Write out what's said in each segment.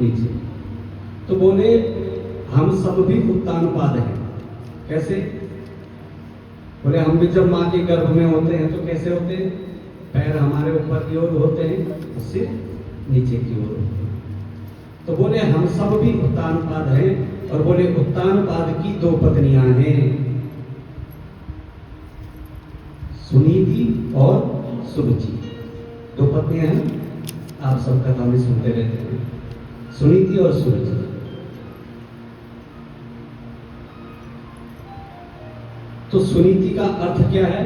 नीचे। तो बोले हम सब भी उत्तानपाद हैं। कैसे? बोले हम भी जब माँ के गर्भ में होते हैं तो कैसे होते हैं? पैर हमारे ऊपर की ओर होते हैं, सिर नीचे की ओर होते हैं। तो बोले हम सब भी उत्तानपाद हैं। और बोले उत्तानपाद की दो पत्नियां हैं, सुनीति और सुरुचि। दो पत्नियां हैं, आप सब कथा में सुनते रहते हैं, सुनीति और सुरुचि। तो सुनीति का अर्थ क्या है?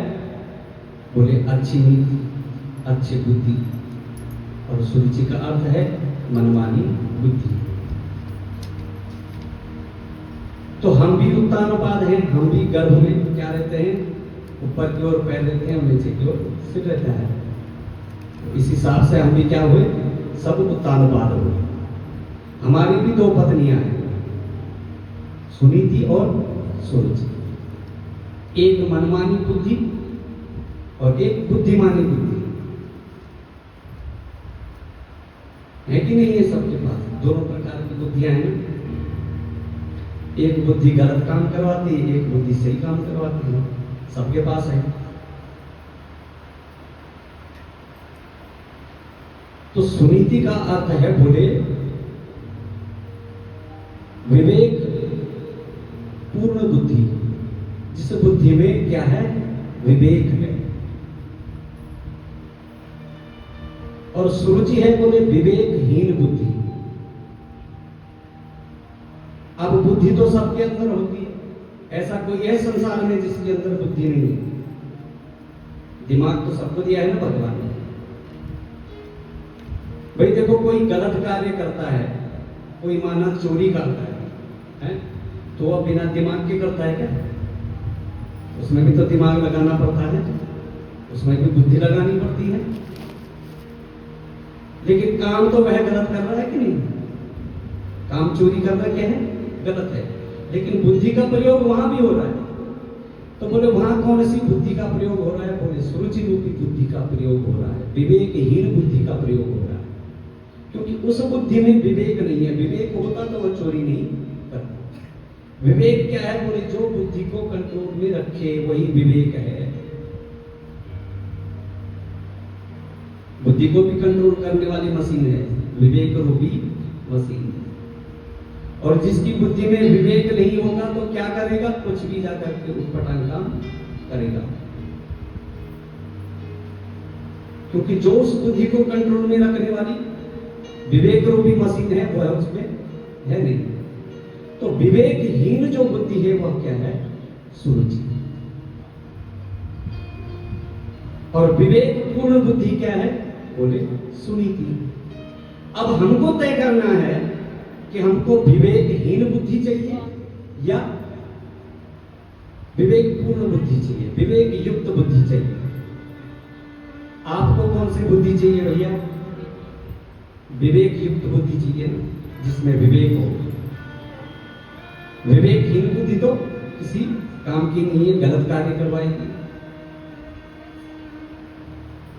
बोले अच्छी नीति, अच्छी बुद्धि। और सुरुचि का अर्थ है मनमानी बुद्धि। तो हम भी उत्तानपाद हैं, हम भी गर्भ में क्या रहते हैं? ऊपर की ओर पैर रहते हैं और नीचे की ओर सिर रहता है। तो इस हिसाब से हम भी क्या हुए? सब उत्तानपाद हुए। हमारी भी दो पत्नियां हैं, सुनीति और सुरुचि। एक मनमानी बुद्धि और एक बुद्धिमानी बुद्धि है कि नहीं? है सबके पास दोनों प्रकार की बुद्धियां हैं। एक बुद्धि गलत काम करवाती है, एक बुद्धि सही काम करवाती है, सबके पास है। तो सुनीति का अर्थ है बोले विवेक पूर्ण बुद्धि, जिस बुद्धि में क्या है? विवेक है। और सुरुचि है बोले विवेकहीन बुद्धि। अब बुद्धि तो सबके अंदर होती है, ऐसा कोई है संसार में जिसके अंदर बुद्धि नहीं है? दिमाग तो सबको दिया है ना भगवान ने। भाई देखो, कोई गलत कार्य करता है, कोई माना चोरी करता है? तो वह बिना दिमाग के करता है क्या? उसमें भी तो दिमाग लगाना पड़ता है, उसमें भी बुद्धि लगानी पड़ती है। लेकिन काम तो वह गलत कर रहा है कि नहीं? काम चोरी करना क्या है? गलत है। लेकिन बुद्धि का प्रयोग वहां भी हो रहा है। तो बोले वहां कौन सी बुद्धि का प्रयोग हो रहा है? बोले सुरुचि रूपी बुद्धि का प्रयोग हो रहा है, विवेकहीन बुद्धि का प्रयोग हो रहा है। क्योंकि उस बुद्धि में विवेक नहीं है। विवेक होता तो वह चोरी नहीं करता। विवेक क्या है? बोले जो बुद्धि को कंट्रोल में रखे वही विवेक है। बुद्धि को भी कंट्रोल करने वाली मशीन है, विवेक रूपी मशीन। और जिसकी बुद्धि में विवेक नहीं होगा तो क्या करेगा? कुछ भी जाकर के उठपटांग काम करेगा। क्योंकि जो उस बुद्धि को कंट्रोल में रखने वाली विवेक रूपी मशीन है वह उसमें है नहीं। तो विवेकहीन जो बुद्धि है वह क्या है? सुरुचि। और विवेकपूर्ण बुद्धि क्या है? बोले सुनीति। अब हमको तय करना है कि हमको विवेकहीन बुद्धि चाहिए या विवेकपूर्ण बुद्धि चाहिए, विवेक युक्त बुद्धि चाहिए। आपको कौन सी बुद्धि चाहिए भैया? विवेक युक्त बुद्धि चाहिए ना, जिसमें विवेक हो। विवेकहीन बुद्धि तो किसी काम की नहीं है, गलत कार्य करवाएगी।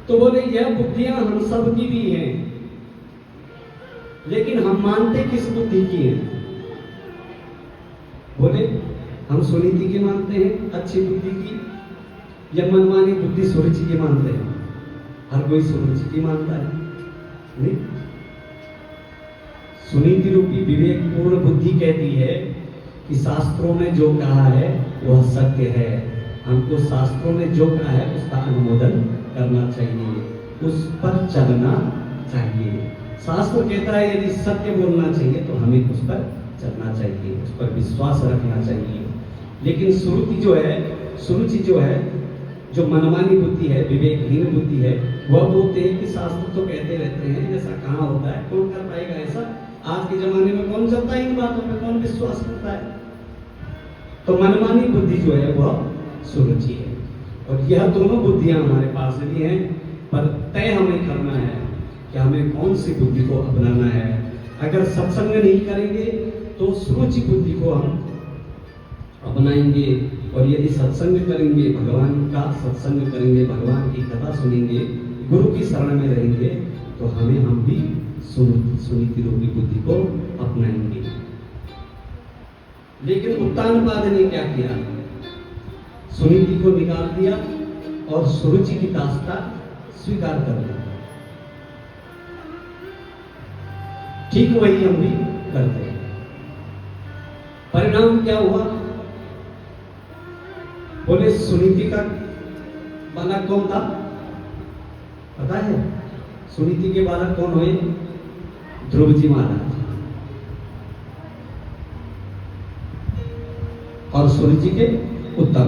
तो बोले यह बुद्धियां हम सब की भी हैं, लेकिन हम मानते किस बुद्धि की हैं? बोले हम सुनीति की मानते हैं, अच्छी बुद्धि की, या मनमानी बुद्धि सुरुचि की मानते हैं? हर कोई सुरुचि की मानता है नहीं। सुनीति रूपी विवेकपूर्ण बुद्धि कहती है कि शास्त्रों में जो कहा है वह सत्य है, हमको शास्त्रों में जो कहा है उसका अनुमोदन करना चाहिए, उस पर चलना चाहिए। शास्त्र कहता है यदि सत्य बोलना चाहिए तो हमें उस पर चलना चाहिए, उस पर विश्वास रखना चाहिए। लेकिन सुरुचि जो है, जो मनमानी बुद्धि है, विवेकहीन बुद्धि है, वह बोलते हैं कि शास्त्र तो कहते रहते हैं, ऐसा कहाँ होता है, कौन कर पाएगा ऐसा? आज के जमाने में कौन चलता है इन बातों पे, कौन विश्वास करता है? तो मनमानी बुद्धि जो है वह सुरुचि है। और यह दोनों बुद्धियां हमारे पास भी हैं, पर तय हमें करना है कि हमें कौन सी बुद्धि को अपनाना है। अगर सत्संग नहीं करेंगे तो सुरुचि बुद्धि को हम अपनाएंगे, और यदि सत्संग करेंगे, भगवान का सत्संग करेंगे, भगवान की कथा सुनेंगे, गुरु की शरण में रहेंगे, तो हम भी सुनीति रूपी बुद्धि को अपनाएंगे। लेकिन उत्तानपाद ने क्या किया? सुनीति को निकाल दिया और सुरुचि की दास्ता स्वीकार कर लिया। ठीक वही हम भी करते हैं। परिणाम क्या हुआ? बोले सुनीति का बालक कौन था पता है? सुनीति के बालक कौन हुए? ध्रुव जी महाराज। और सुरुचि के उत्तम।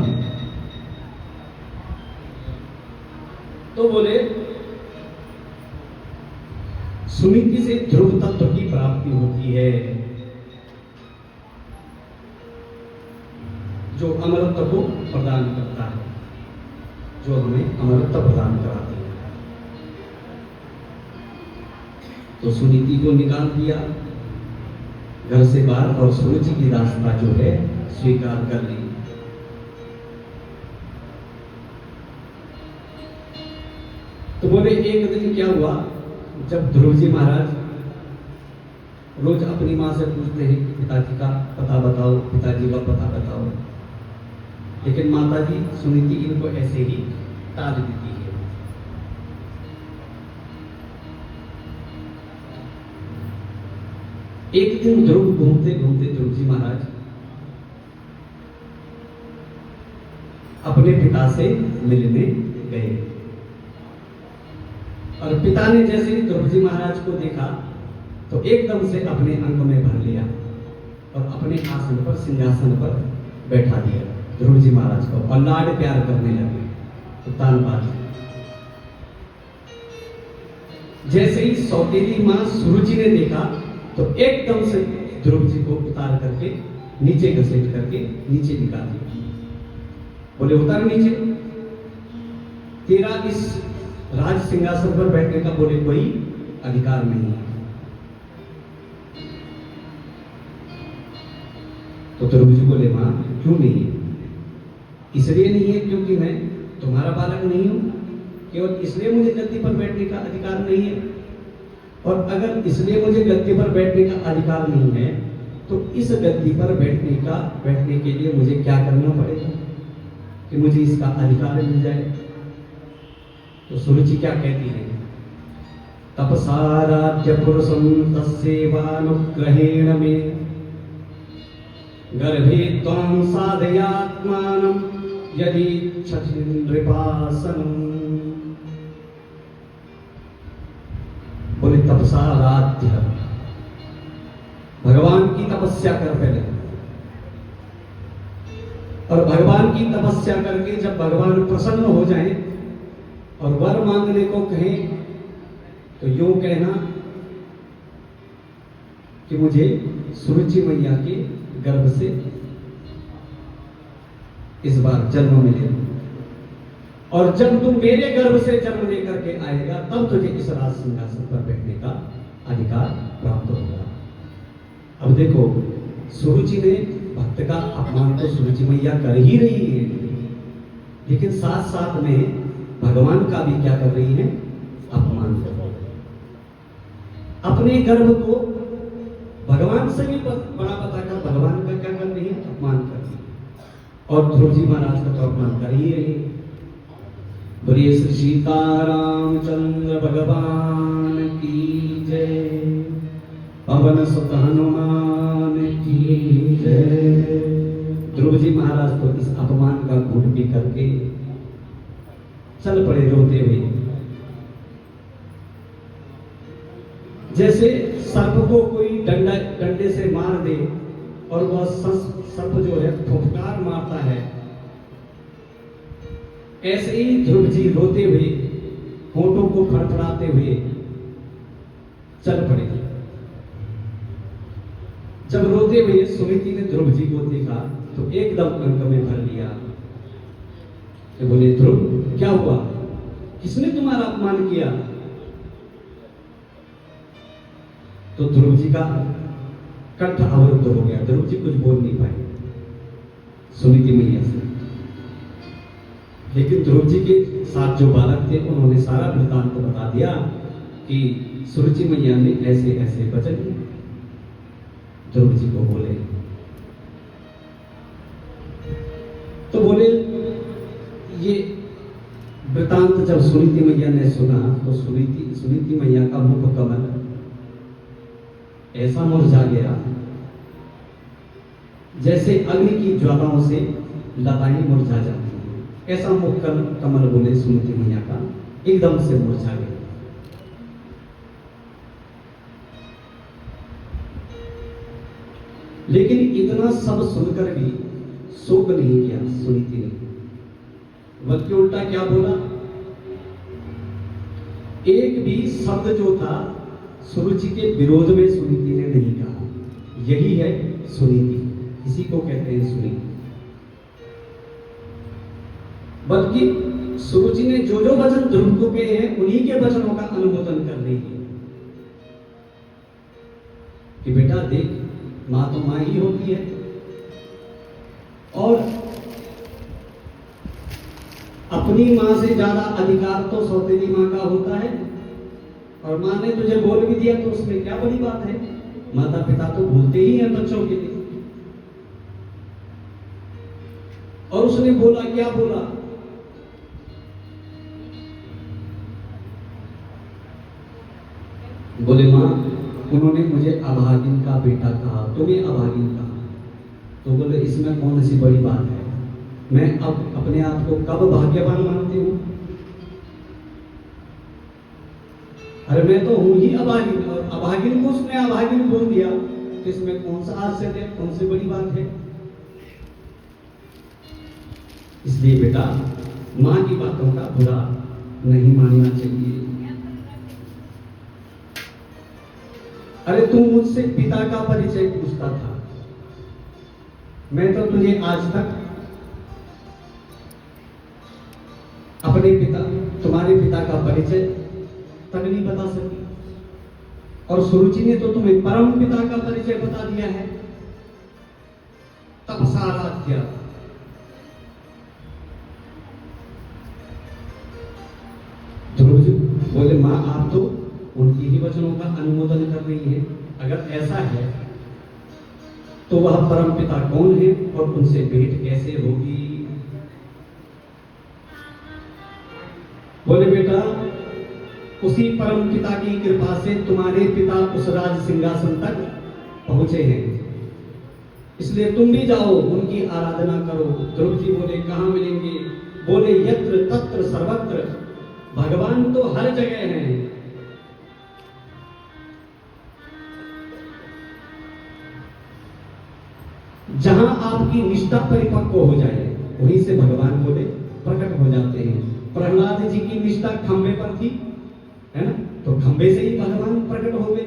तो बोले सुनीति से ध्रुव तत्व की प्राप्ति होती है, जो अमरत्व को प्रदान करता है, जो हमें अमरत्व प्रदान कराती है। तो सुनीति को निकाल दिया घर से बाहर और सुरुचि की रास्ता जो है स्वीकार कर ली। तो बोले एक दिन क्या हुआ, जब ध्रुव जी महाराज रोज अपनी मां से पूछते हैं कि पिताजी का पता बताओ, पिताजी का पता बताओ, लेकिन माता जी सुनीति इनको ऐसे ही टाल देती है। एक दिन ध्रुव घूमते घूमते ध्रुव जी महाराज अपने पिता से मिलने गए और पिता ने जैसे ही ध्रुव जी महाराज को देखा तो एकदम से अपने अंग में भर लिया और अपने आसन पर, सिंहासन पर बैठा दिया ध्रुव जी महाराज को और लाड प्यार करने लगे। उत्तानपाद जैसे ही सौतेली मां सुरुचि ने देखा तो एकदम से ध्रुव जी को उतार करके नीचे घसीट करके नीचे निकाल दिया। बोले उतार नीचे, तेरा इस राज सिंहासन पर बैठने का बोले कोई अधिकार नहीं है। तो ध्रुव जी बोले मां क्यों नहीं है? इसलिए नहीं है क्योंकि मैं तुम्हारा बालक नहीं हूं, केवल इसलिए मुझे गद्दी पर बैठने का अधिकार नहीं है। और अगर इसलिए मुझे गद्दी पर बैठने का अधिकार नहीं है तो इस गद्दी पर बैठने के लिए मुझे क्या करना पड़ेगा कि मुझे इसका अधिकार मिल जाए? तो सुरुचि क्या कहती है? तपसाराध्य पुरुषं तस्सेवानुग्रहेण मे गर्भे त्वं साधयात्मानं यदि इच्छसि नृपासनम्। बोले तपसाराध्य, भगवान की तपस्या कर पहले, और भगवान की तपस्या करके जब भगवान प्रसन्न हो जाएं और वर मांगने को कहें तो यूं कहना कि मुझे सुरुचि मैया के गर्भ से इस बार जन्म मिले, और जब तुम मेरे गर्भ से जन्म लेकर के आएगा तब तुझे इस राज सिंहासन पर बैठने का अधिकार प्राप्त होगा। अब देखो सुरुचि ने भक्त का अपमान तो सुरुचि मैया कर ही रही है, लेकिन साथ साथ में भगवान का भी क्या कर रही है? अपमान कर रही है। अपने गर्भ को भगवान से भी बड़ा बताकर भगवान का क्या कर रही है? अपमान कर रही है। और ध्रुव जी महाराज का तो अपमान कर ही रही है। बोलिए श्री सीतारामचंद्र भगवान की जय, पवन सुत हनुमान की जय। ध्रुव जी महाराज तो इस अपमान का घूट पी करके चल पड़े रोते हुए। जैसे सर्प को कोई डंडे से मार दे और वह सर्प जो है फुफकार मारता है, ऐसे ही ध्रुव जी रोते हुए, होठों को फड़फड़ाते हुए चल पड़े। जब रोते हुए सुनीति ने ध्रुव जी को देखा तो एकदम अंक में भर लिया। तो बोले ध्रुव क्या हुआ? किसने तुम्हारा अपमान किया? तो ध्रुव जी का कंठ अवरुद्ध हो गया, ध्रुव जी कुछ बोल नहीं पाए सुनीति मैया से। लेकिन ध्रुव जी के साथ जो बालक थे उन्होंने सारा वृत्तांत बता दिया कि सुरुचि मैया ने ऐसे ऐसे वचन ध्रुव जी को बोले। तो बोले ये वृतांत जब सुनीति मैया ने सुना तो सुनीति मैया का मुख कमल ऐसा मुरझा गया जैसे अग्नि की ज्वालाओं से लताएं मुरझा जाती हैं। ऐसा मुख कमल बोले सुनीति मैया का एकदम से मुरझा गया। लेकिन इतना सब सुनकर भी शोक नहीं किया सुनीति ने, बल्कि उल्टा क्या बोला, एक भी शब्द जो था सुरुचि के विरोध में सुनीति ने नहीं कहा। यही है सुनीति, इसी को कहते हैं सुनीति। बल्कि सुरुचि ने जो जो वचन ध्रुव को कहे हैं उन्हीं के वचनों का अनुमोदन कर रही है कि बेटा देख, मां तो मां ही होती है और अपनी मां से ज्यादा अधिकार तो सौतेली मां का होता है। और मां ने तुझे बोल भी दिया तो उसमें क्या बड़ी बात है। माता पिता तो भूलते ही हैं बच्चों के लिए। और उसने बोला, क्या बोला, बोले मां उन्होंने मुझे अभागिन का बेटा कहा, तुम्हें अभागिन कहा। तो बोले इसमें कौन सी बड़ी बात है, मैं अब अपने आप को कब भाग्यवान मानती हूं। अरे मैं तो हूं ही अभागिन, और अभागिन को उसने अभागिन बोल दिया तो इसमें कौन सा आश्चर्य है, कौन सी बड़ी बात है। इसलिए बेटा मां की बातों का बुरा नहीं मानना चाहिए। अरे तू मुझसे पिता का परिचय पूछता था, मैं तो तुझे आज तक अपने पिता, तुम्हारे पिता का परिचय तक नहीं बता सकी, और सुरुचि ने तो तुम्हें परम पिता का परिचय बता दिया है, तपसाराध्या। ध्रुव जी बोले मां आप तो उनकी ही वचनों का अनुमोदन कर रही है। अगर ऐसा है तो वह परम पिता कौन है और उनसे भेंट कैसे होगी। बोले बेटा उसी परम पिता की कृपा से तुम्हारे पिता उस राज सिंहासन तक पहुंचे हैं, इसलिए तुम भी जाओ उनकी आराधना करो। ध्रुव जी बोले कहां मिलेंगे। बोले यत्र तत्र सर्वत्र, भगवान तो हर जगह है। जहां आपकी निष्ठा परिपक्व हो जाए वहीं से भगवान बोले प्रकट हो जाते हैं। प्रहलाद जी की निष्ठा खंबे पर थी, है ना, तो खंबे से ही भगवान प्रकट हो गए।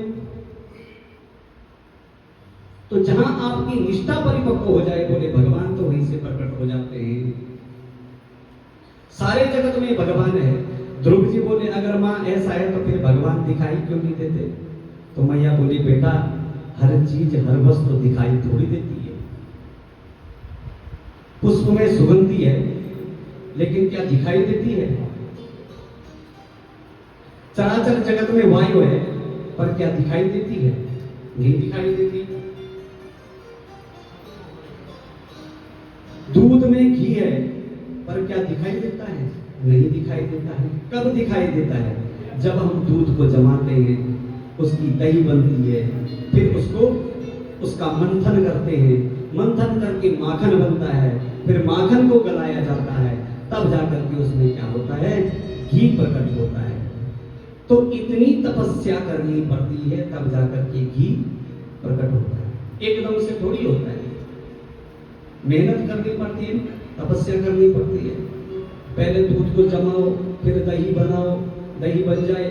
तो जहां आपकी निष्ठा परिपक्व हो जाए बोले भगवान तो वहीं से प्रकट हो जाते हैं। सारे जगत में भगवान है। ध्रुव जी बोले अगर मां ऐसा है तो फिर भगवान दिखाई क्यों नहीं देते। तो मैया बोली बेटा हर चीज हर वस्तु दिखाई थोड़ी देती है। पुष्प में सुगंधी है लेकिन क्या दिखाई देती है। चराचर जगत में वायु है पर क्या दिखाई देती है, नहीं दिखाई देती। दूध में घी है पर क्या दिखाई देता है, नहीं दिखाई देता है। कब दिखाई देता है, जब हम दूध को जमाते हैं, उसकी दही बनती है, फिर उसका मंथन करते हैं, मंथन करके माखन बनता है, फिर माखन को गलाया जाता है, तब जाकर के उसमें क्या होता है, घी प्रकट होता है। तो इतनी तपस्या करनी पड़ती है तब जाकर के घी प्रकट होता है। एकदम से थोड़ी होता है, मेहनत करनी पड़ती है, तपस्या करनी पड़ती है। पहले दूध को जमाओ, फिर दही बनाओ, दही बन जाए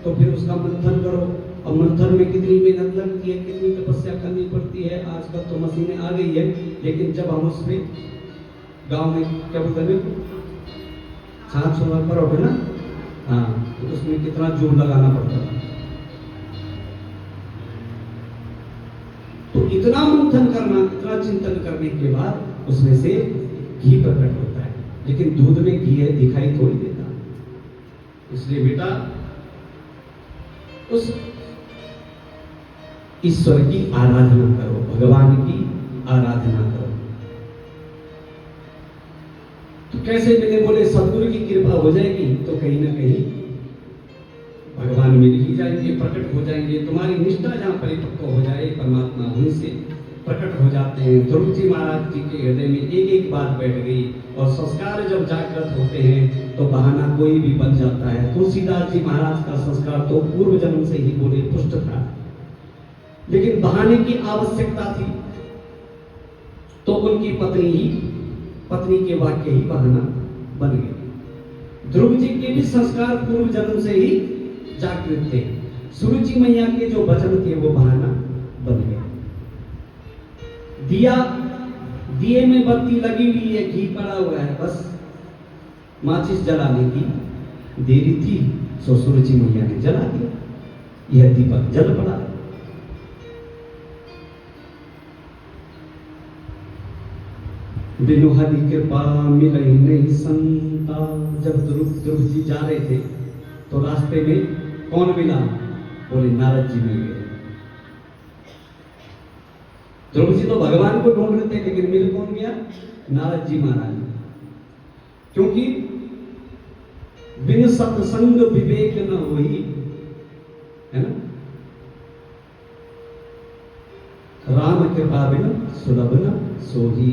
तो फिर उसका मंथन करो। और मंथन में कितनी मेहनत लगती है, कितनी तपस्या करनी पड़ती है। आजकल तो मशीनें आ गई है, लेकिन जब हम उसमें गांव में क्या बोलते हैं, छाछ पर होते ना, हाँ, तो उसमें कितना जोर लगाना पड़ता है। तो इतना मंथन करना, इतना चिंतन करने के बाद उसमें से घी प्रकट होता है। लेकिन दूध में घी है दिखाई थोड़ी देता। इसलिए बेटा उस ईश्वर की आराधना करो, भगवान की आराधना करो। तो कैसे मैंने बोले सदगुरु की कृपा हो जाएगी तो कहीं ना कहीं भगवान मिल ही जाएंगे, प्रकट हो जाएंगे। तुम्हारी निष्ठा जहाँ परिपक्व हो जाए, परमात्मा वहीं से प्रकट हो जाते हैं। ध्रुव जी महाराज जी के हृदय में एक एक बात बैठ गई, और संस्कार जब जागृत होते हैं तो बहाना कोई भी बन जाता है। तुलसीदास जी महाराज का संस्कार तो पूर्व जन्म से ही बोले पुष्ट था, लेकिन बहाने की आवश्यकता थी तो उनकी पत्नी के वाक्य ही बहाना बन गए। ध्रुव जी के भी संस्कार पूर्व जन्म से ही जागृत थे। सुरुचि मैया के जो वचन थे वो बहाना बन गए। दिए में बत्ती लगी हुई है, घी पड़ा हुआ है, बस माचिस जलाने की देरी थी, सो सुरुचि मैया ने जला दिया, यह दीपक जल पड़ा। बिनु हरि कृपा मिलई नहीं संता। जब ध्रुव जी जा रहे थे तो रास्ते में कौन मिला? बोले नारद जी मिल गए। ध्रुव जी तो भगवान को ढूंढ रहे थे, लेकिन मिल कौन गया? नारद जी महाराज। क्योंकि बिन सत्संग विवेक न होई, है ना, राम कृपा बिन सुलभ न सोही।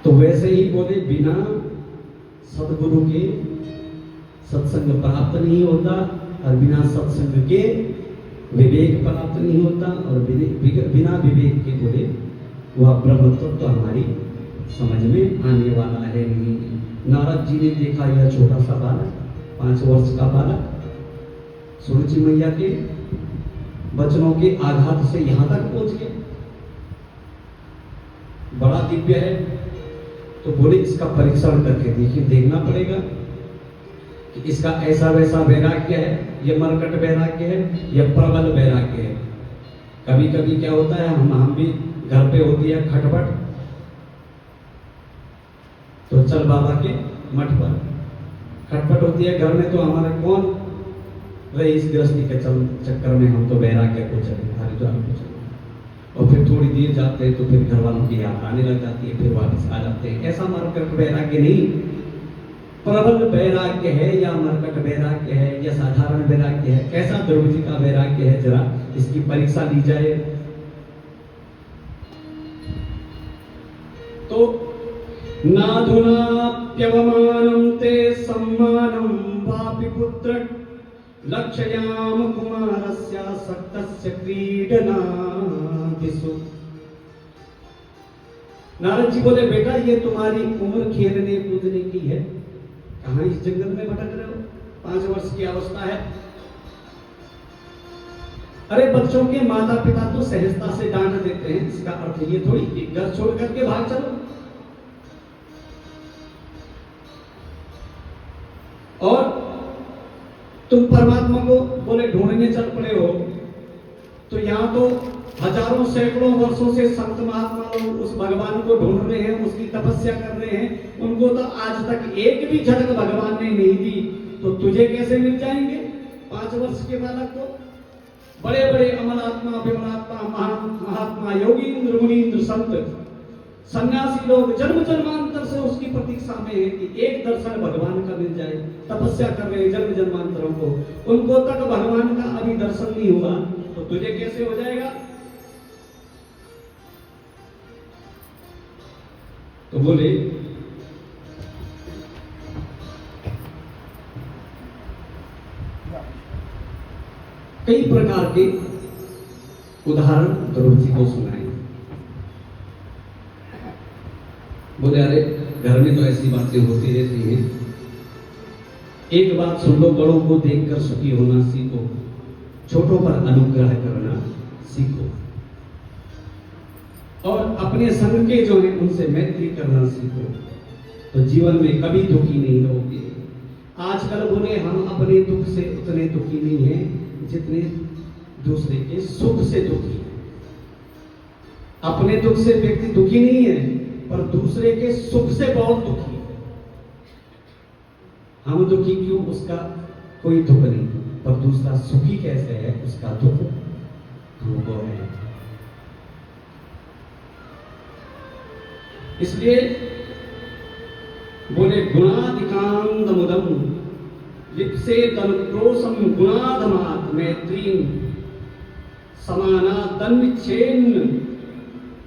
तो वैसे ही बोले बिना सदगुरु के सत्संग प्राप्त नहीं होता, और बिना सत्संग के विवेक प्राप्त नहीं होता, और बिना विवेक के बोले वह ब्रह्म तत्व तो हमारी समझ में आने वाला है नहीं। नारद जी ने देखा यह छोटा सा बालक, 5 वर्ष का बालक, सुरुचि मैया के वचनों के आघात से यहां तक पहुंच गया, बड़ा दिव्य है। तो बोले इसका परीक्षण करके देखिए, देखना पड़ेगा कि इसका ऐसा वैसा वैराग्य है, यह मरकट वैराग्य है, यह प्रबल वैराग्य है। कभी कभी क्या होता है, हम भी घर पे होती है खटपट, तो चल बाबा के मठ पर खटपट होती है घर में, तो हमारा कौन रहे इस गृहस्थी के चक्कर में हम तो वैराग्य को चले, हरिद्वार को चले, और फिर थोड़ी देर जाते हैं तो फिर घर वालों की याद आने लग जाती है, फिर वापस आ जाते हैं। ऐसा मरकट वैराग्य नहीं, प्रबल वैराग्य है या मरकट वैराग्य है या साधारण वैराग्य है। कैसा ध्रुव जी का वैराग्य है, जरा इसकी परीक्षा ली जाए। तो नाधुनाप्यवमानं ते सम्मानं वापि पुत्र लक्ष्याम कुमारस्य सक्तस्य क्रीडनादिषु। नारद जी बोले बेटा ये तुम्हारी उम्र खेलने कूदने की है, कहां इस जंगल में भटक रहे हो, 5 वर्ष की अवस्था है। अरे बच्चों के माता पिता तो सहजता से डांट देते हैं, इसका अर्थ ये थोड़ी कि घर छोड़ करके भाग चलो। और तुम परमात्मा को बोले ढूंढने चल पड़े हो, तो यहां तो हजारों सैकड़ों वर्षों से संत महात्मा लोग उस भगवान को ढूंढ रहे हैं, उसकी तपस्या कर रहे हैं, उनको तो आज तक एक भी झलक भगवान ने नहीं दी, तो तुझे कैसे मिल जाएंगे 5 वर्ष के बालक को? बड़े बड़े अमलात्मा, विमलात्मा, महात्मा, योगींद्र, मुनींद्र, संत, सन्यासी लोग जन्म जन्मांतर से उसकी प्रतीक्षा में है कि एक दर्शन भगवान का मिल जाए, तपस्या कर रहे हैं जन्म जन्मांतरों को, उनको तक भगवान का अभी दर्शन नहीं हुआ, तो तुझे कैसे हो जाएगा? तो बोले कई प्रकार के उदाहरण ध्रुव जी को सुनाए। बोले अरे घर में तो ऐसी बातें होती रहती हैं, एक बात सुन लो, बड़ों को देखकर सुखी होना सीखो, छोटों पर अनुग्रह करना सीखो, और अपने संग के जो है उनसे मैत्री करना सीखो, तो जीवन में कभी दुखी नहीं रहोगे। आजकल बोले हम अपने दुख से उतने दुखी नहीं हैं जितने दूसरे के सुख से दुखी है। अपने दुख से व्यक्ति दुखी नहीं है, पर दूसरे के सुख से बहुत दुखी है। हम दुखी क्यों, उसका कोई दुख नहीं, पर दूसरा सुखी कैसे है उसका दुख हमको है। इसलिए बोले गुणाधिकांत मुदम लिप्से तनुक्रोशम गुणाधमात मैत्रीन समाना तन्विच्छेन्न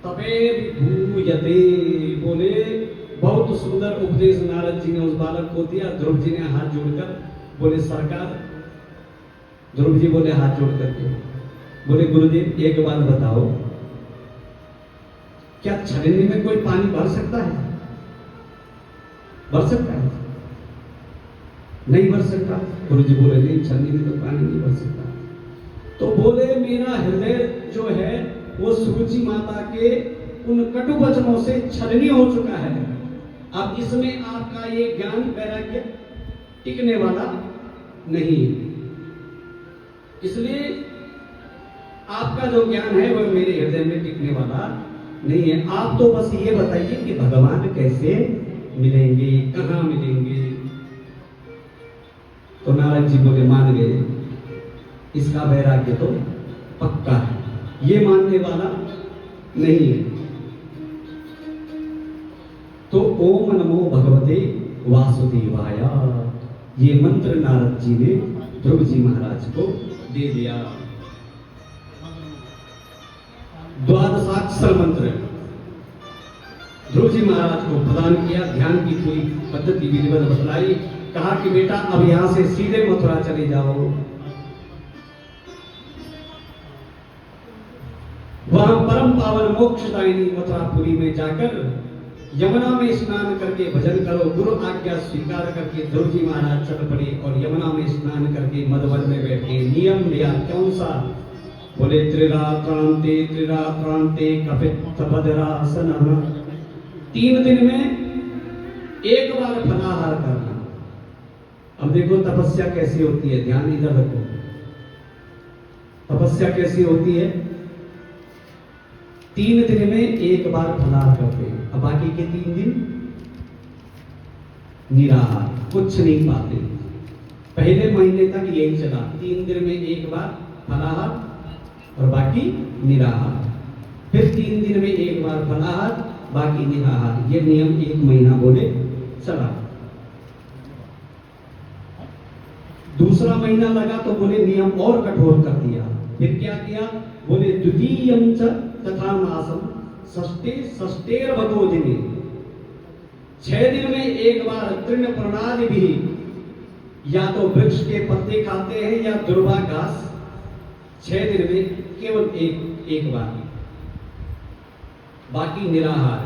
तपे भूयते। बोले बहुत सुंदर उपदेश नारद जी ने उस बालक को दिया। ध्रुव जी ने हाथ जोड़कर बोले सरकार, ध्रुव जी बोले हाथ जोड़ करके बोले गुरुदेव एक बात बताओ, क्या छलनी में कोई पानी भर सकता है? भर सकता है? नहीं भर सकता। गुरु जी बोले नहीं, छलनी में तो पानी नहीं भर सकता। तो बोले मेरा हृदय जो है वो सुरुचि माता के उन कटु वचनों से छलनी हो चुका है। अब इसमें आपका ये ज्ञान वैराग्य टिकने वाला नहीं है। इसलिए आपका जो ज्ञान है वह मेरे हृदय में टिकने वाला नहीं है। आप तो बस ये बताइए कि भगवान कैसे मिलेंगे, कहां मिलेंगे। तो नारद जी बोले मान गए, इसका वैराग्य तो पक्का है, ये मानने वाला नहीं है। तो ओम नमो भगवते वासुदेवाय, ये मंत्र नारद जी ने ध्रुव जी महाराज को दे दिया। द्वादशाक्षर मंत्र ध्रुव जी महाराज को प्रदान किया। ध्यान की पूरी पद्धति विधिवत बतलाई। कहा कि बेटा अब यहां से सीधे मथुरा चले जाओ, वहां परम पावन मोक्षदायिनी मथुरापुरी में जाकर यमुना में स्नान करके भजन करो। गुरु आज्ञा स्वीकार करके ध्रुव जी महाराज चल पड़े और यमुना में स्नान करके मधुवन में बैठे। नियम लिया कौन सा? बोले त्रिरात्रांते कपित बदरासन, 3 दिन में एक बार फलाहार करना। अब देखो तपस्या कैसी होती है, ध्यान इधर रखो। तपस्या कैसी होती है? 3 दिन में एक बार फलाहार करते हैं, अब बाकी के 3 दिन निराहार, कुछ नहीं पाते। पहले महीने तक यही चला, 3 दिन में एक बार फलाहार और बाकी निराहार। फिर 3 दिन में एक बार फलाहार, बाकी निराहार। ये नियम 1 महीना बोले चला। दूसरा महीना लगा तो बोले नियम और कठोर कर दिया। फिर क्या किया? बोले द्वितीयं च तथा मासम षष्ठेर भगो दिने, 6 दिन में एक बार तृण प्रणादि भी, या तो वृक्ष के पत्ते खाते हैं या दुर्वा घास, 6 दिन में केवल एक बार, बाकी निराहार।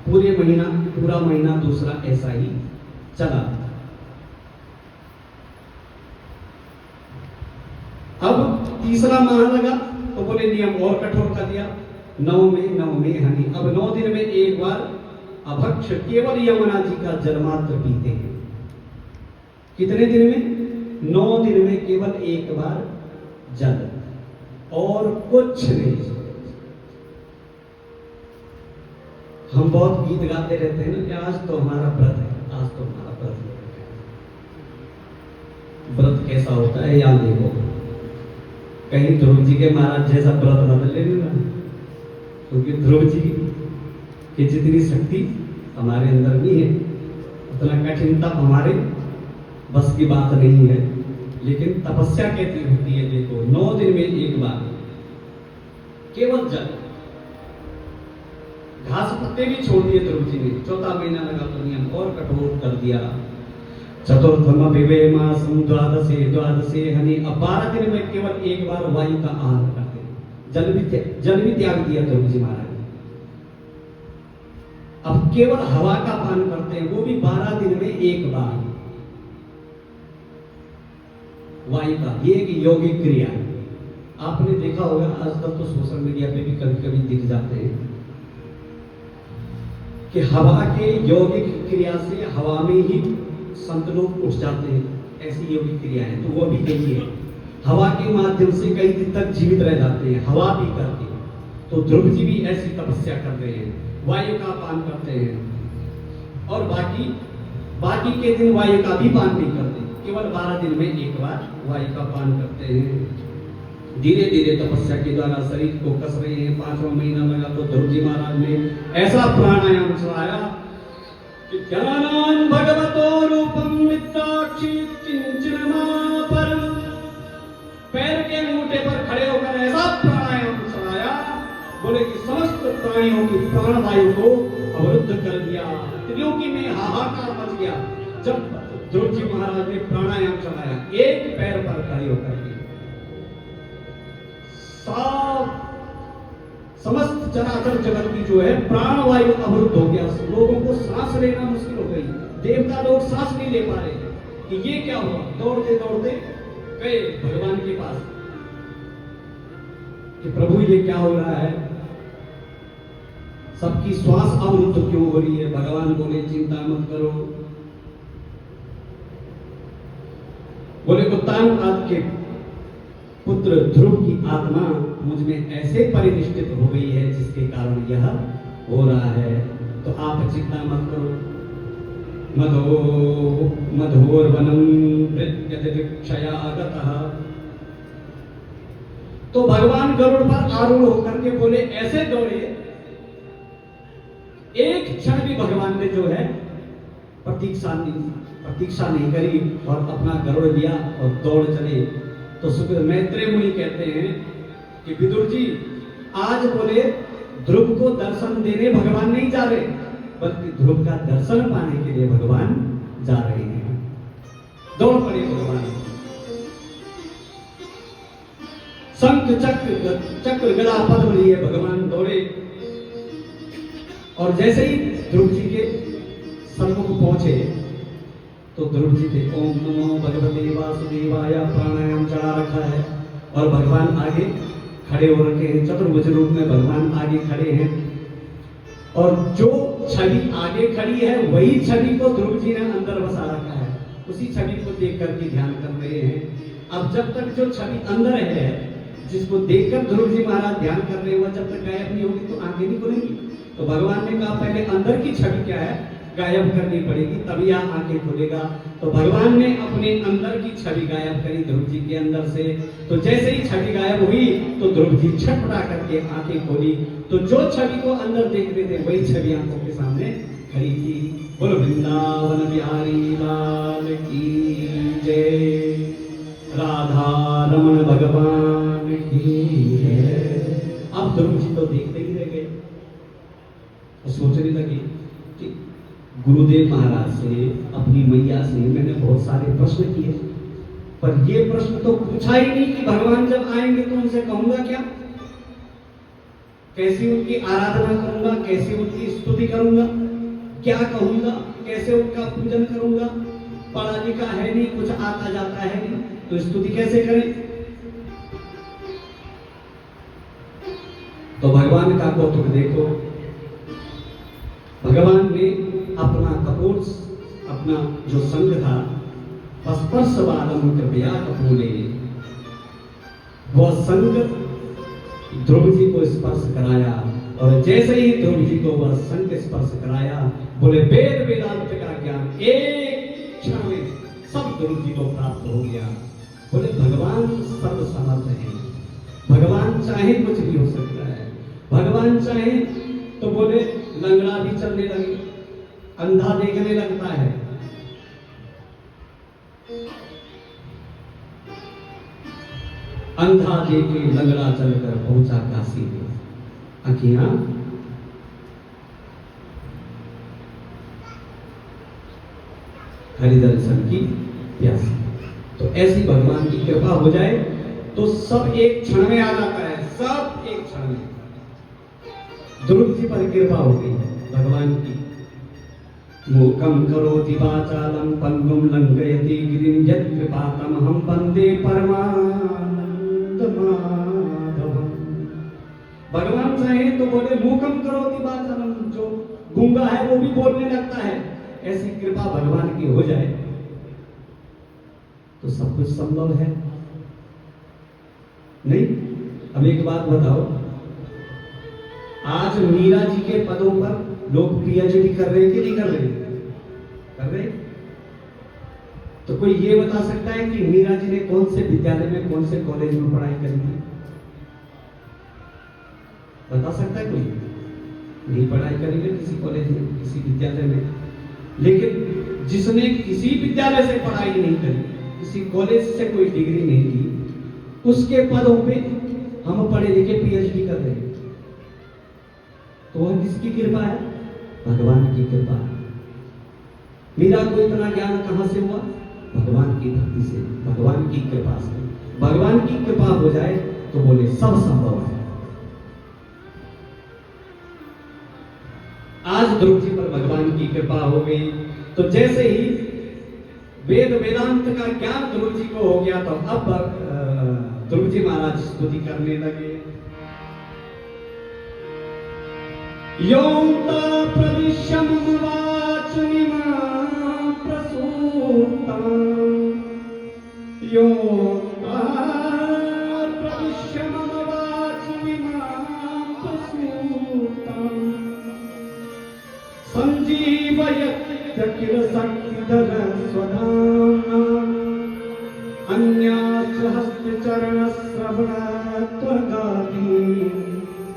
पूरा महीना दूसरा ऐसा ही चला। अब तीसरा माह लगा तो बोले नियम और कठोर कर दिया। 9 में हनी, अब 9 दिन में एक बार अभक्ष केवल यमुना जी का जलमात्र पीते हैं। कितने दिन में? 9 दिन में केवल एक बार जल और कुछ नहीं। हम बहुत गीत गाते रहते हैं ना कि आज तो हमारा व्रत है, आज तो हमारा व्रत है। व्रत कैसा होता है याद देखो, कहीं ध्रुव जी के महाराज जैसा व्रत न ले लेना, क्योंकि ध्रुव जी की जितनी शक्ति हमारे अंदर नहीं है, उतना कठिनता हमारे बस की बात नहीं है। लेकिन तपस्या कैसी होती है देखो, 9 दिन में एक बार केवल जल, घास पत्ते भी छोड़ दिए ध्रुव जी ने। 4था महीना लगा तो नियम और कठोर कर दिया। चतुर्थम विवेमासम द्वादशे हनि, अब 12 दिन में केवल एक बार वायु का आहार करते हैं। जल भी त्याग दिया ध्रुव जी महाराज। अब केवल हवा का पान करते हैं, वो भी 12 दिन में एक बार वायु का। ये एक यौगिक क्रिया है। आपने देखा होगा आजकल तो सोशल मीडिया पे भी कभी कभी दिख जाते हैं कि हवा के यौगिक क्रिया से हवा में ही संत लोग उठ जाते हैं। ऐसी यौगिक क्रिया है, तो वो भी यही है। हवा के माध्यम से कई दिन तक जीवित रह जाते हैं, हवा भी करते हैं। तो ध्रुव जी भी ऐसी तपस्या कर रहे हैं। वायु का पान करते हैं और बाकी के दिन वायु का भी पान नहीं करते, केवल 12 दिन में एक बार वायु का पान करते हैं। धीरे धीरे तपस्या के द्वारा शरीर को कस रहे हैं। 5वां महीना लगा तो ध्रुव जी महाराज ने ऐसा प्राणायाम चलाया कि ज्ञानान भगवतो रूपम मित्राक्षी किंचनमा, पैर के अंगूठे पर खड़े होकर ऐसा प्राणायाम चलाया, बोले कि समस्त प्राणियों की प्राणवायु को अवरुद्ध कर दिया। त्रिलोकी में हाहाकार मच गया जब ध्रुव जी महाराज ने प्राणायाम चलाया। एक पैर पर खड़े होकर के समस्त चराचर जगत की जो है प्राणवायु अवरुद्ध हो गया। लोगों को सांस लेना मुश्किल हो गई। देवता लोग सांस नहीं ले पा रहे कि ये क्या हुआ। दौड़ते दौड़ते गए भगवान के पास कि प्रभु ये क्या हो रहा है, सबकी श्वास अवरुद्ध क्यों हो रही है। भगवान बोले चिंता मत करो। बोले उत्तानपाद के पुत्र ध्रुव की आत्मा मुझ में ऐसे परिनिष्ठित हो गई है जिसके कारण यह हो रहा है, तो आप चिंता मत करो। मधोर वनम वृक्षयागतः। तो भगवान गरुड़ पर आरूढ़ होकर के बोले ऐसे दौड़े, एक क्षण भी भगवान ने जो है प्रतीक्षा नहीं करी और अपना गरुड़ लिया और दौड़ चले। तो सुख मैत्रेय मुनि कहते हैं कि विदुर जी आज बोले ध्रुव को दर्शन देने भगवान नहीं जा रहे, बल्कि ध्रुव का दर्शन पाने के लिए भगवान जा रहे हैं। दौड़ पड़े भगवान। शंख चक्र गदा पद्म लिए भगवान दौड़े और जैसे ही ध्रुव जी के सम्मुख पहुंचे तो ध्रुव जी थे ओम नमो भगवते वासुदेवाय प्राणायाम चढ़ा रखा है और भगवान आगे खड़े हो रखे हैं। चतुर्भुज रूप में भगवान आगे खड़े हैं और जो छवि आगे खड़ी है वही छवि को ध्रुव जी ने अंदर बसा रखा है। उसी छवि को देख करके ध्यान कर रहे हैं। अब जब तक जो छवि अंदर है जिसको देखकर ध्रुव जी महाराज ध्यान कर रहे हैं वह जब तक गायब नहीं होगी तो आंखें नहीं खुलेंगी। तो भगवान ने कहा पहले अंदर की छवि क्या है गायब करनी पड़ेगी तभी यह आंखें खुलेगा। तो भगवान ने अपने अंदर की छवि गायब करी ध्रुव जी के अंदर से। तो जैसे ही छवि गायब हुई तो ध्रुव जी छटपटा करके आंखें खोली तो जो छवि को अंदर देख रहे थे वही छवि आंखों के सामने खड़ी थी। बोलो वृंदावन बिहारी लाल की जय, राधा रमण भगवान की जय। अब ध्रुव जी तो देखते ही रह गए और सोचने लगे कि गुरुदेव महाराज से अपनी मैया से मैंने बहुत सारे प्रश्न किए पर ये प्रश्न तो पूछा ही नहीं कि भगवान जब आएंगे तो उनसे कहूंगा क्या, कैसे उनकी आराधना करूंगा, कैसे उनकी स्तुति करूंगा, क्या कहूंगा, कैसे उनका पूजन करूंगा। पढ़ा लिखा है नहीं, कुछ आता जाता है नहीं, तो स्तुति कैसे करें। तो भगवान का कौतुक देखो। भगवान ने अपना कपोल अपना जो संग था स्पर्श वादम कृपया कपूले, वह संग ध्रुव जी को स्पर्श कराया और जैसे ही ध्रुव जी को वह संग स्पर्श कराया बोले वेद वेदांत का ज्ञान एक क्षण में सब ध्रुव जी को प्राप्त हो गया। बोले भगवान सर्व समर्थ है, भगवान चाहे कुछ भी हो सकता है। भगवान चाहे तो बोले लंगड़ा भी चलने लगे, अंधा देखने लगता है, अंधा देखे लंगड़ा चलकर पहुंचा काशी में, आंखियां हरि दर्शन की प्यासी। तो ऐसी भगवान की कृपा हो जाए तो सब एक क्षण में आ जाता है, सब एक क्षण में। ध्रुव जी पर कृपा हो गई भगवान की। मूकं करोति वाचालं पंगुं लंघयति गिरिं यत्कृपातमहं वन्दे परमानंद माधवम्। भगवान चाहे तो बोले मूकं करोति वाचालं, जो गूंगा है वो भी बोलने लगता है। ऐसी कृपा भगवान की हो जाए तो सब कुछ संभव है। नहीं, अब एक बात बताओ, आज मीरा जी के पदों पर लोग पीएचडी कर रहे हैं कि नहीं कर रहे? कर रहे? तो कोई ये बता सकता है कि मीरा जी ने कौन से विद्यालय में, कौन से कॉलेज में पढ़ाई करी थी? बता सकता है कोई? नहीं पढ़ाई करेंगे किसी कॉलेज में, किसी विद्यालय में। लेकिन जिसने किसी विद्यालय से पढ़ाई नहीं करी, किसी कॉलेज से कोई डिग्री नहीं ली, उसके पदों पे हम पढ़े लिखे पीएचडी कर रहे हैं, तो वह किसकी कृपा है? भगवान की कृपा है। मीरा को इतना ज्ञान कहां से हुआ? भगवान की भक्ति से, भगवान की कृपा से। भगवान की कृपा हो जाए तो बोले सब संभव है। आज ध्रुव जी पर भगवान की कृपा हो गई, तो जैसे ही वेद वेदांत का ज्ञान ध्रुव जी को हो गया, तो अब ध्रुव जी महाराज स्तुति करने लगे। योऽन्ता प्रविश्यं वाचमिमां प्रसूतां, योऽन्ता प्रविश्यं वाचमिमां प्रसूतां, संजीवयत्यखिल शक्तिधर स्वधाम्नां, अन्याश्च हस्तचरणश्रवणत्वगादीन्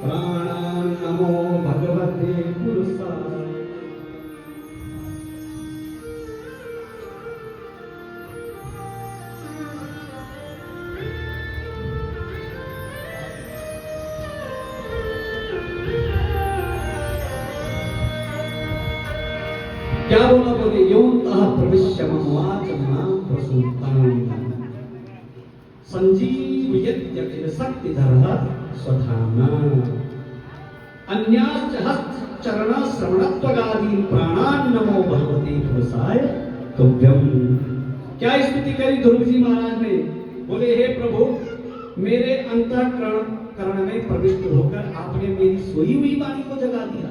प्राणान् नमो भगवते पुरुषाय। क्या बोला? बोले योऽन्तः प्रविश्य मम वाचमिमां प्रसूतां, संजीवयत्यखिल शक्तिधरः स्वधाम्नां, अन्याश्च हस्तचरणश्रवणत्वगादीन् प्राणान् नमो भगवते पुरुषाय तुभ्यम्। क्या स्तुति करी ध्रुव जी महाराज ने? बोले हे प्रभु, मेरे अंतःकरण में प्रविष्ट होकर आपने मेरी सोई हुई वाणी को जगा दिया।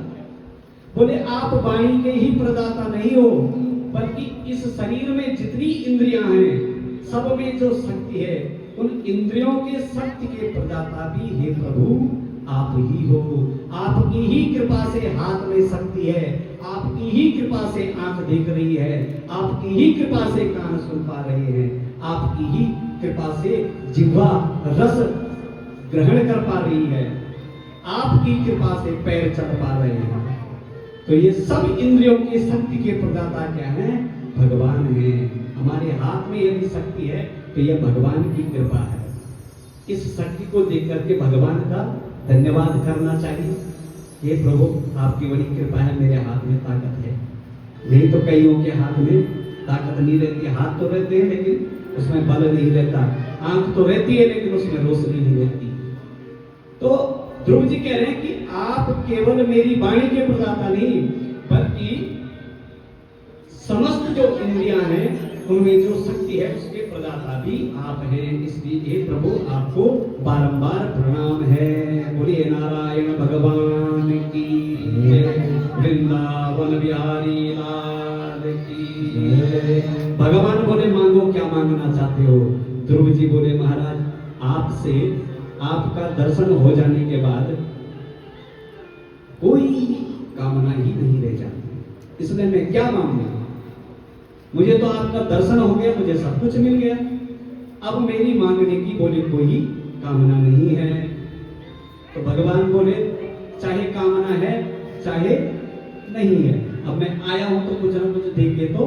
बोले आप वाणी के ही प्रदाता नहीं हो, बल्कि इस शरीर में जितनी इंद्रियां हैं, सब में जो शक्ति है, उन इंद्रियों के शक्ति के प्रदाता भी हे प्रभु आप ही हो। आपकी ही कृपा से हाथ में शक्ति है, आपकी ही कृपा से आंख देख रही है, आपकी ही कृपा से कान सुन पा रहे हैं, आपकी ही कृपा से जिह्वा रस ग्रहण कर पा रही है, आपकी कृपा से पैर चल पा रहे हैं। तो ये सब इंद्रियों की शक्ति के प्रदाता क्या है? भगवान है। हमारे हाथ में यदि शक्ति है तो यह भगवान की कृपा है। इस शक्ति को देख करके भगवान का धन्यवाद करना चाहिए। हे प्रभु, आपकी बड़ी कृपा है, मेरे हाथ में ताकत है। नहीं तो कईयों के हाथ में ताकत नहीं रहती। हाथ तो रहते हैं लेकिन उसमें बल नहीं रहता, आंख तो रहती है लेकिन उसमें रोशनी नहीं रहती। तो ध्रुव जी कह रहे हैं कि आप केवल मेरी वाणी के प्रदाता नहीं, बल्कि समस्त जो इंद्रियां हैं उनमें जो शक्ति है उसके प्रदाता भी आप हैं। इसलिए हे प्रभु आपको बारंबार प्रणाम है। बोलिए नारायण भगवान की जय, वृंदावन बिहारी लाल की जय। भगवान बोले मांगो, क्या मांगना चाहते हो? ध्रुव जी बोले महाराज, आपसे आपका दर्शन हो जाने के बाद कोई कामना ही नहीं रह जाती, इसलिए मैं क्या मांगू? मुझे तो आपका दर्शन हो गया, मुझे सब कुछ मिल गया, अब मेरी मांगने की बोले कोई कामना नहीं है। तो भगवान बोले चाहे कामना है चाहे नहीं है, अब मैं आया हूं तो कुछ ना कुछ देख के तो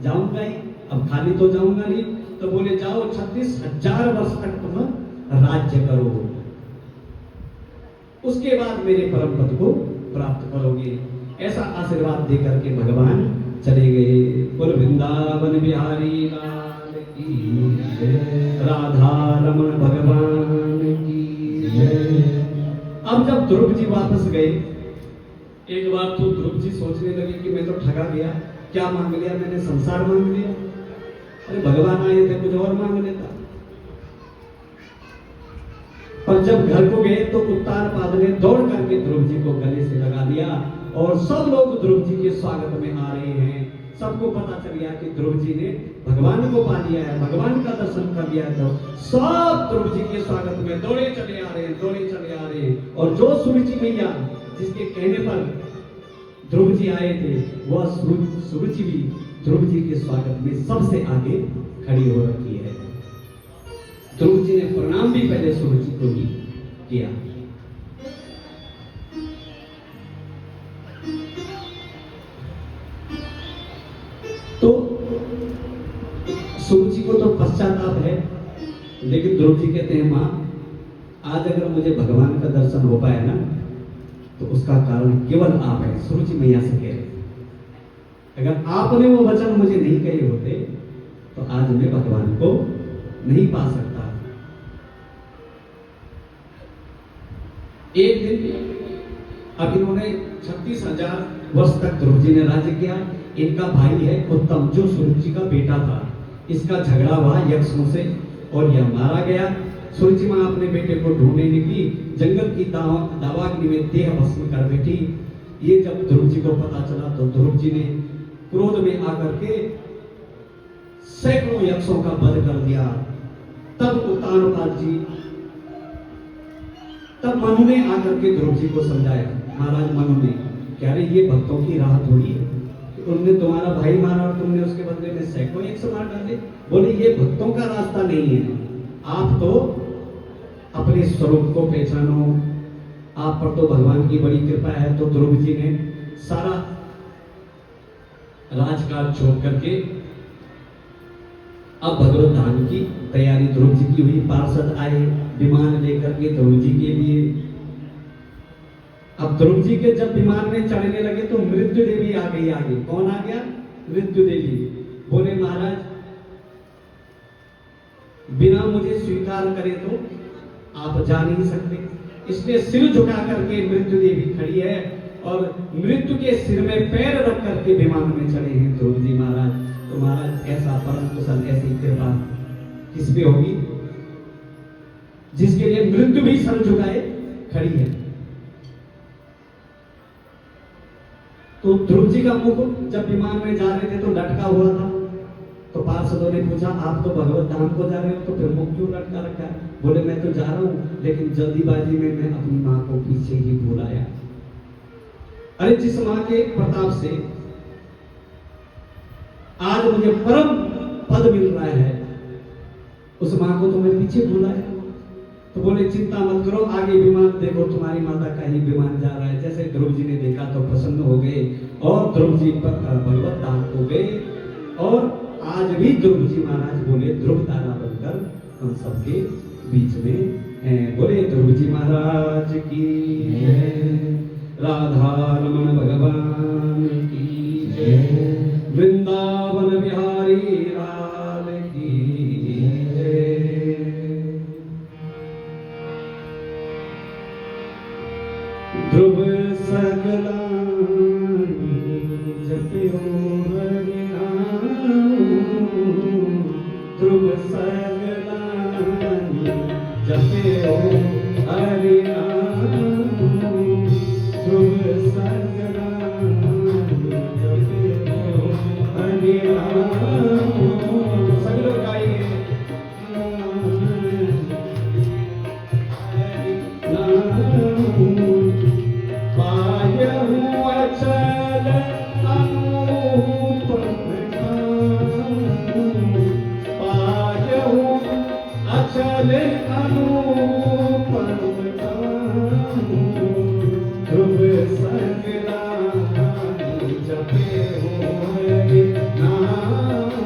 जाऊंगा ही, अब खाली तो जाऊंगा नहीं। तो बोले जाओ 36,000 वर्ष तक तुम राज्य करो, उसके बाद मेरे परम पद को प्राप्त करोगे। ऐसा आशीर्वाद देकर के भगवान चले गए। बोल वृंदावन बिहारी लाल की जय, राधा रमण भगवान की जय। अब जब ध्रुव जी वापस गए, एक बार तो ध्रुव जी सोचने लगे कि मैं तो ठगा गया, क्या मांग लिया मैंने? संसार मांग लिया। अरे भगवान आए थे, कुछ और मांग लेता। पर जब घर को गए तो उत्तानपाद ने दौड़ करके ध्रुव जी को गले से लगा लिया और सब लोग ध्रुव जी के स्वागत में आ रहे हैं। सबको पता चल गया कि ध्रुव जी ने भगवान को पा लिया है, भगवान का दर्शन कर लिया। तो सब ध्रुव जी के स्वागत में दौड़े चले आ रहे हैं, दौड़े चले आ रहे हैं। और जो सुरुचि मैया जिसके कहने पर ध्रुव जी आए थे, वह सुरुचि भी ध्रुव जी के स्वागत में सबसे आगे खड़ी हो रखी है। ध्रुव जी ने प्रणाम भी पहले सुरुचि को ही किया। तो सुरुचि को तो पश्चाताप है, लेकिन ध्रुव जी कहते हैं, मां आज अगर मुझे भगवान का दर्शन हो पाया ना, तो उसका कारण केवल आप है। सुरुचि मैया से कह रहे, अगर आपने वो वचन मुझे नहीं कहे होते तो आज मैं भगवान को नहीं पा सकता। एक दिन अब इन्होंने 36,000 वर्ष तक ध्रुव जी ने राज्य किया। इनका भाई है उत्तम, जो सुरुचि का बेटा था। इसका झगड़ा हुआ यक्षों से और यह मारा गया। सुरुचि मां अपने बेटे को ढूंढने निकली, जंगल की दावाग्नि में देह भस्म कर बैठी। ये जब ध्रुव जी को पता चला तो ध्रुव जी ने क्रोध में आकर के सैकड़ों यक्षों का वध कर दिया। तब उतानपाल जी, तब मनु ने आकर के ध्रुव जी को समझाया, महाराज मनु ने, क्या रे ये भक्तों की राह थोड़ी है, उनने तुम्हारा भाई मारा और तुमने उसके बदले में सैकड़ों यक्ष मार डाले। बोले ये भक्तों का रास्ता नहीं है, आप तो अपने स्वरूप को पहचानो, आप पर तो भगवान की बड़ी कृपा है। तो ध्रुव जी ने सारा राजकाज छोड़ करके अब भगवत धाम की तैयारी ध्रुव जी की हुई। पार्षद आए विमान लेकर के ध्रुव जी के लिए। अब ध्रुव जी के जब विमान में चढ़ने लगे तो मृत्यु देवी आ गई आगे। कौन आ गया? मृत्यु देवी। बोले महाराज बिना मुझे स्वीकार करे तो आप जा नहीं सकते। इसलिए सिर झुका करके मृत्यु देवी खड़ी है और मृत्यु के सिर में पैर रख करके विमान में चढ़े हैं ध्रुव जी महाराज। तो महाराज ऐसा परम कुशल, ऐसी कृपा किस पे होगी जिसके लिए मृत्यु भी सर झुकाए खड़ी है। तो ध्रुव जी का मुख जब विमान में जा रहे थे तो लटका हुआ था। तो पार्षदों ने पूछा, आप तो भगवत धाम को जा रहे हो तो फिर मुख क्यों लटका रखा है? बोले मैं तो जा रहा हूं, लेकिन जल्दीबाजी में मैं अपनी मां को पीछे ही भूल आया। अरे जिस मां के प्रताप से आज मुझे परम पद मिल रहा है, उस मां को तो मैं पीछे भूल आया। तो बोले चिंता मत करो, आगे विमान देखो, तुम्हारी माता का ही विमान जा रहा है। जैसे ध्रुव जी ने देखा तो प्रसन्न हो गए और ध्रुव जी भगवत धाम को गए। और आज भी ध्रुव जी महाराज बोले ध्रुव तारा बनकर हम सबके बीच में हैं। बोले ध्रुव जी महाराज की जय, राधा रमण भगवान की जय, वृंदावन बिहारी लाल की जय। ध्रुव सगला जपियो हरि नाम, ध्रुव सगला जपियो हरि नाम, ध्रुव सगला जपियो हरि नाम। सब लोग गाइए अचल अनुपम पायहु, अचल अनुपम ध्रुव सगला जपियो हरि नाम,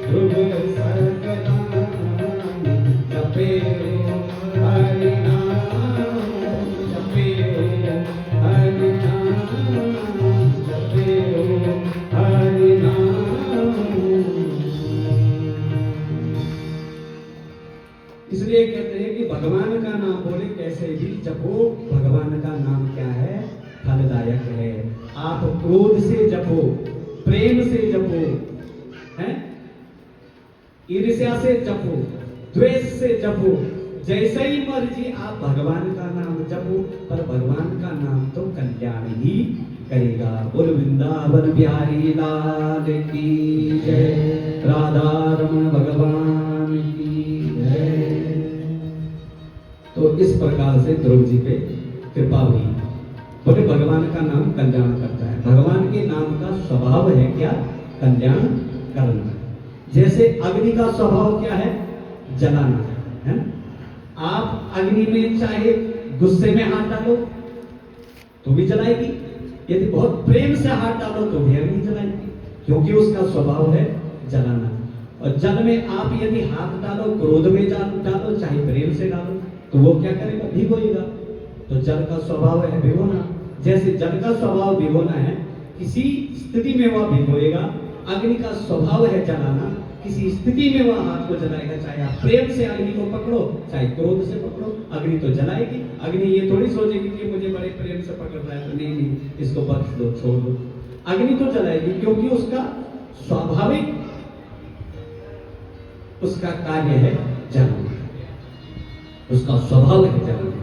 ध्रुव सगला जपियो हरि नाम, जपियो हरि नाम, जपियो हरि नाम। इसलिए कहते हैं कि भगवान का नाम बोले कैसे भी जपो। भगवान का नाम क्या है? फलदायक है। आप क्रोध से जपो, प्रेम से जपो, हैं? ईर्ष्या से जपो, द्वेष से जपो, जैसे ही मर्जी आप भगवान का नाम जपो, पर भगवान का नाम तो कल्याण ही करेगा। बोल वृंदावन बिहारी लाल की जय, राधा रमण भगवान की जय। तो इस प्रकार से ध्रुव जी पे कृपा हुई। बोले भगवान का नाम कल्याण करता है। भगवान के नाम का स्वभाव है क्या? कल्याण करना। जैसे अग्नि का स्वभाव क्या है? जलाना है ना। आप अग्नि में चाहे गुस्से में हाथ डालो तो भी जलाएगी, यदि बहुत प्रेम से हाथ डालो तो भी अग्नि जलाएगी, क्योंकि उसका स्वभाव है जलाना। और जल में आप यदि हाथ डालो, क्रोध में डालो चाहे प्रेम से डालो, तो वो क्या करेगा? भिगोएगा। तो जल का स्वभाव है भिगोना। जैसे जल का स्वभाव भिगोना है, किसी स्थिति में वह भिगोएगा। अग्नि का स्वभाव है जलाना, किसी स्थिति में वह हाथ को जलाएगा। चाहे आप प्रेम से अग्नि को पकड़ो चाहे क्रोध से पकड़ो, अग्नि तो जलाएगी। अग्नि ये थोड़ी सोचेगी कि मुझे बड़े प्रेम से पकड़ रहा है तो नहीं, इसको बख्श दो, छोड़ दो। अग्नि तो जलाएगी, क्योंकि उसका स्वाभाविक उसका कार्य है जलाना, उसका स्वभाव है जलाना।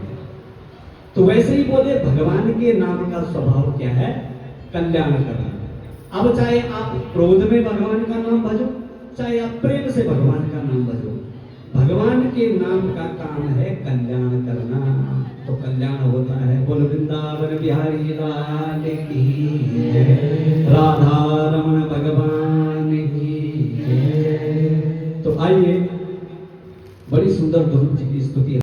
तो वैसे ही बोले भगवान के नाम का स्वभाव क्या है? कल्याण करना। अब चाहे आप क्रोध में भगवान का नाम भजो, चाहे आप प्रेम से भगवान का नाम भजो, भगवान के नाम का काम है कल्याण करना। तो कल्याण होता है। बोल वृंदावन बिहारी लाल की जय, राधा रमण भगवान की जय। तो आइए, बड़ी सुंदर ध्रुव जी की स्तुति